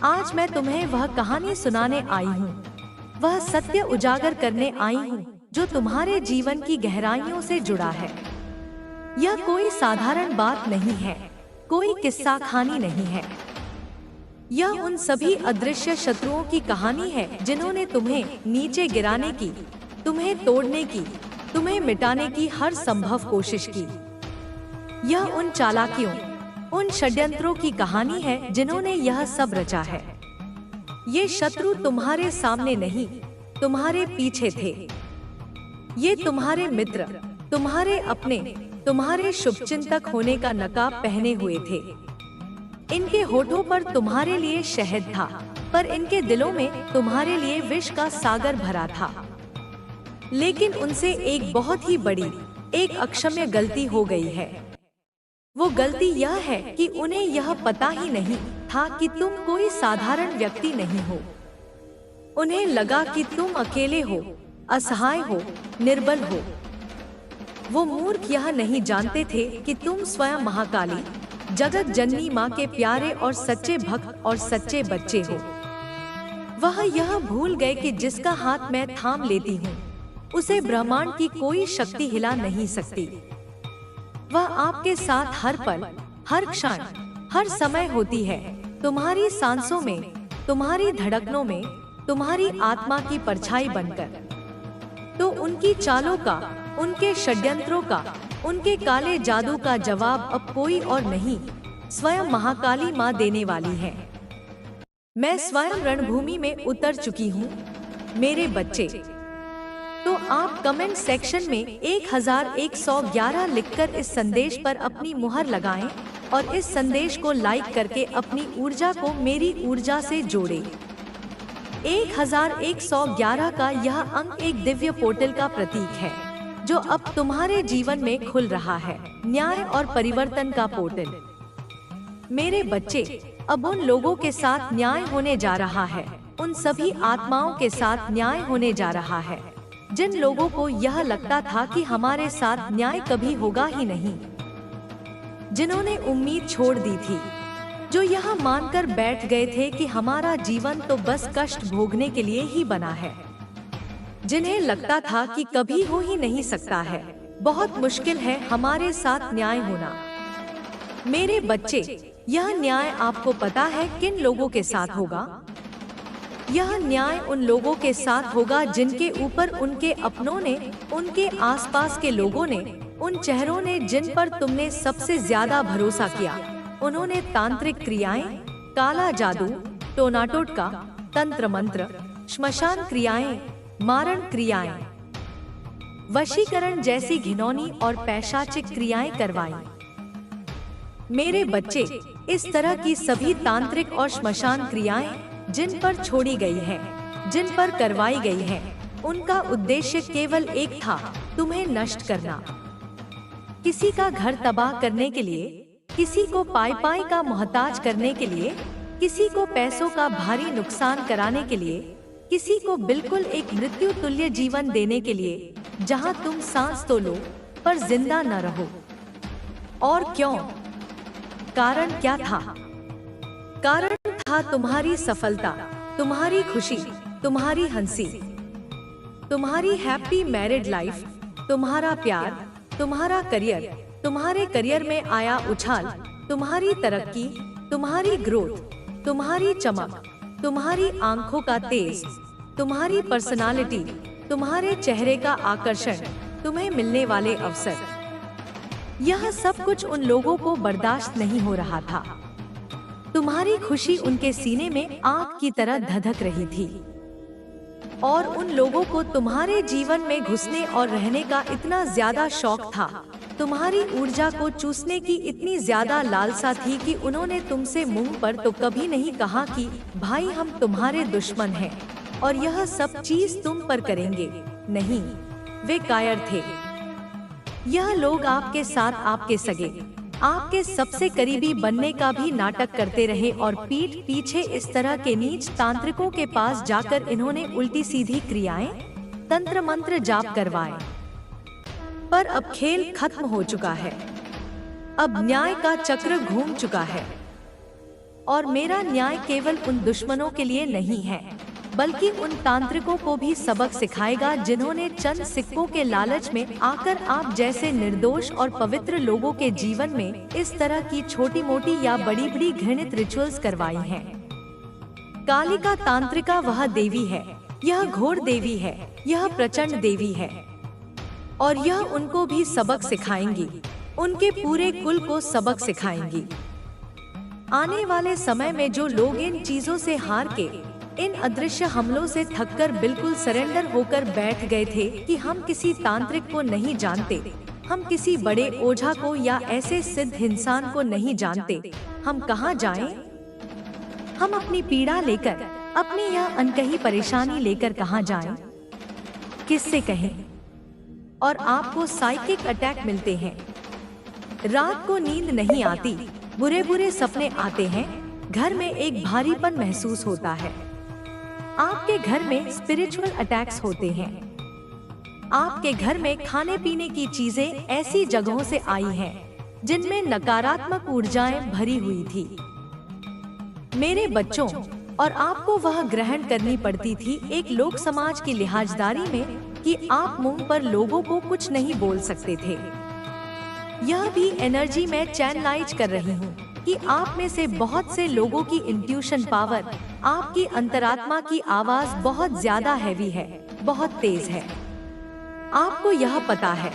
आज मैं तुम्हें वह कहानी सुनाने आई हूँ, वह सत्य उजागर करने आई हूँ जो तुम्हारे जीवन की गहराइयों से जुड़ा है। यह कोई साधारण बात नहीं है, कोई किस्सा कहानी नहीं है। यह उन सभी अदृश्य शत्रुओं की कहानी है जिन्होंने तुम्हें नीचे गिराने की, तुम्हें तोड़ने की, तुम्हें मिटाने की हर संभव कोशिश की। यह उन चालाकियों, उन षड्यंत्रों की कहानी है जिन्होंने यह सब रचा है। ये शत्रु तुम्हारे सामने नहीं, तुम्हारे पीछे थे। ये तुम्हारे मित्र, तुम्हारे अपने, तुम्हारे शुभचिंतक होने का नकाब पहने हुए थे। इनके होठों पर तुम्हारे लिए शहद था, पर इनके दिलों में तुम्हारे लिए विष का सागर भरा था। लेकिन उनसे एक बहुत ही बड़ी, एक अक्षम्य गलती हो गई है। वो गलती यह है कि उन्हें यह पता ही नहीं था कि तुम कोई साधारण व्यक्ति नहीं हो। उन्हें लगा कि तुम अकेले हो, असहाय हो, निर्बल हो। वो मूर्ख यह नहीं जानते थे कि तुम स्वयं महाकाली, जगत जननी माँ के प्यारे और सच्चे भक्त और सच्चे बच्चे हो। वह यह भूल गए कि जिसका हाथ मैं थाम लेती हूँ, उसे ब्रह्मांड की कोई शक्ति हिला नहीं सकती। वह आपके साथ हर पल, हर क्षण, हर समय होती है, तुम्हारी सांसों में, तुम्हारी धड़कनों में, तुम्हारी आत्मा की परछाई बनकर। तो उनकी चालों का, उनके षड्यंत्रों का, उनके काले जादू का जवाब अब कोई और नहीं, स्वयं महाकाली माँ देने वाली है। मैं स्वयं रणभूमि में उतर चुकी हूँ, मेरे बच्चे। तो आप कमेंट सेक्शन में 1111 लिखकर इस संदेश पर अपनी मुहर लगाएं और इस संदेश को लाइक करके अपनी ऊर्जा को मेरी ऊर्जा से जोड़ें। 1111 का यह अंक एक दिव्य पोर्टल का प्रतीक है जो अब तुम्हारे जीवन में खुल रहा है, न्याय और परिवर्तन का पोर्टल। मेरे बच्चे, अब उन लोगों के साथ न्याय होने जा रहा है, उन सभी आत्माओं के साथ न्याय होने जा रहा है जिन लोगों को यह लगता था कि हमारे साथ न्याय कभी होगा ही नहीं, जिन्होंने उम्मीद छोड़ दी थी, जो यह मानकर बैठ गए थे कि हमारा जीवन तो बस कष्ट भोगने के लिए ही बना है, जिन्हें लगता था कि कभी हो ही नहीं सकता है, बहुत मुश्किल है हमारे साथ न्याय होना। मेरे बच्चे, यह न्याय आपको पता है किन लोगों के साथ होगा? यह न्याय उन लोगों के साथ होगा जिनके ऊपर उनके अपनों ने, उनके आसपास के लोगों ने, उन चेहरों ने जिन पर तुमने सबसे ज्यादा भरोसा किया। उन्होंने तांत्रिक क्रियाएं, काला जादू, टोना टोटका, तंत्र मंत्र, श्मशान क्रियाएं, मारण क्रियाएं, वशीकरण जैसी घिनौनी और पैशाचिक क्रियाएं करवाई। मेरे बच्चे, इस तरह की सभी तांत्रिक और श्मशान क्रियाएं जिन पर छोड़ी गई है, जिन पर करवाई गई है, उनका उद्देश्य केवल एक था, तुम्हें नष्ट करना। किसी का घर तबाह करने के लिए, किसी को पाई पाई का मोहताज करने के लिए, किसी को पैसों का भारी नुकसान कराने के लिए, किसी को बिल्कुल एक मृत्यु तुल्य जीवन देने के लिए, जहां तुम सांस तो लो पर जिंदा न रहो। और क्यों? कारण क्या था? कारण था तुम्हारी सफलता, तुम्हारी खुशी, तुम्हारी हंसी, तुम्हारी हैप्पी मैरिड लाइफ, तुम्हारा प्यार, तुम्हारा करियर, तुम्हारे करियर में आया उछाल, तुम्हारी तरक्की, तुम्हारी ग्रोथ, तुम्हारी चमक, तुम्हारी आंखों का तेज, तुम्हारी पर्सनालिटी, तुम्हारे चेहरे का आकर्षण, तुम्हें मिलने वाले अवसर। यह सब कुछ उन लोगों को बर्दाश्त नहीं हो रहा था। तुम्हारी खुशी उनके सीने में आग की तरह धधक रही थी और उन लोगों को तुम्हारे जीवन में घुसने और रहने का इतना ज्यादा शौक था, तुम्हारी ऊर्जा को चूसने की इतनी ज्यादा लालसा थी कि उन्होंने तुमसे मुंह पर तो कभी नहीं कहा कि भाई हम तुम्हारे दुश्मन हैं और यह सब चीज तुम पर करेंगे। नहीं, वे कायर थे। यह लोग आपके साथ आपके सगे, आपके सबसे करीबी बनने का भी नाटक करते रहे और पीठ पीछे इस तरह के नीच तांत्रिकों के पास जाकर इन्होंने उल्टी सीधी क्रियाएं, तंत्र मंत्र जाप करवाए। पर अब खेल खत्म हो चुका है, अब न्याय का चक्र घूम चुका है। और मेरा न्याय केवल उन दुश्मनों के लिए नहीं है, बल्कि उन तांत्रिकों को भी सबक सिखाएगा जिन्होंने चंद सिक्कों के लालच में आकर आप जैसे निर्दोष और पवित्र लोगों के जीवन में इस तरह की छोटी मोटी या बड़ी बड़ी घृणित रिचुअल्स करवाई हैं। कालिका तांत्रिका वह देवी है, यह घोर देवी है, यह प्रचंड देवी है, और यह उनको भी सबक सिखाएंगी, उनके पूरे कुल को सबक सिखाएंगी। आने वाले समय में जो लोग इन चीजों से हार के, इन अदृश्य हमलों से थककर बिल्कुल सरेंडर होकर बैठ गए थे कि हम किसी तांत्रिक को नहीं जानते, हम किसी बड़े ओझा को या ऐसे सिद्ध इंसान को नहीं जानते, हम कहाँ जाएं? हम अपनी पीड़ा लेकर, अपनी यह अनकही परेशानी लेकर कहाँ जाएं? किससे कहें? और आपको साइकिक अटैक मिलते हैं, रात को नींद नहीं आती, बुरे बुरे सपने आते हैं, घर में एक भारीपन महसूस होता है, आपके घर में स्पिरिचुअल अटैक्स होते हैं, आपके घर में खाने पीने की चीजें ऐसी जगहों से आई हैं जिनमें नकारात्मक ऊर्जाएं भरी हुई थी। मेरे बच्चों, और आपको वह ग्रहण करनी पड़ती थी एक लोक समाज की लिहाजदारी में कि आप मुंह पर लोगों को कुछ नहीं बोल सकते थे। यह भी एनर्जी में चैनलाइज कर रही हूँ कि आप में से बहुत से लोगों की इंट्यूशन पावर, आपकी अंतरात्मा की आवाज बहुत ज्यादा हैवी है, बहुत तेज है। आपको यह पता है